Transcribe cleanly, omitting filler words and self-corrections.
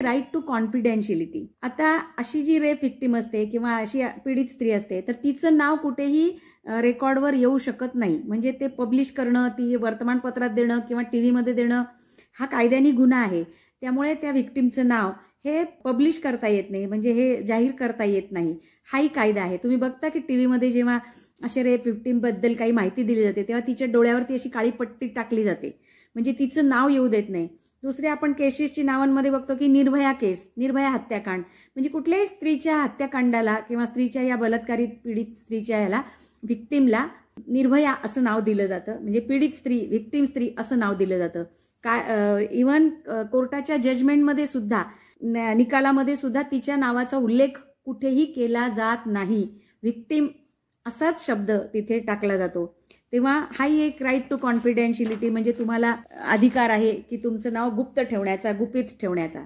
Right to confidentiality. आता अशी जी rape victim असते किंवा अशी पीडित स्त्री असते तर तिचं नाव कुठेही रेकॉर्डवर येऊ शकत नाही. म्हणजे ते पब्लिश करणं, ती वर्तमानपत्रात देणं किंवा टीव्हीमध्ये देणं हा कायद्याने गुन्हा आहे. त्यामुळे त्या व्हिक्टीमचं नाव हे पब्लिश करता येत नाही, म्हणजे हे जाहीर करता येत नाही. हाही कायदा आहे. तुम्ही बघता की टीव्हीमध्ये जेव्हा अशा रेप व्हिक्टीमबद्दल काही माहिती दिली जाते तेव्हा तिच्या डोळ्यावरती अशी काळी पट्टी टाकली जाते, म्हणजे तिचं नाव येऊ देत नाही. दुसरे आपण केसेसची नावांमध्ये बघतो की निर्भया केस, निर्भया हत्याकांड, म्हणजे कुठल्याही स्त्रीच्या हत्याकांडाला किंवा स्त्रीच्या या बलात्कारित पीडित स्त्रीच्या याला व्हिक्टीमला निर्भया असं नाव दिलं जातं. म्हणजे पीडित स्त्री, व्हिक्टीम स्त्री असं नाव दिलं जातं. इव्हन कोर्टाच्या जजमेंटमध्ये सुद्धा, निकालामध्ये सुद्धा तिच्या नावाचा उल्लेख कुठेही केला जात नाही. व्हिक्टीम असाच शब्द तिथे टाकला जातो. तेव्हा हाही एक राईट टू कॉन्फिडेन्शियलिटी, म्हणजे तुम्हाला अधिकार आहे की तुमचं नाव गुप्त ठेवण्याचा, गुपित ठेवण्याचा.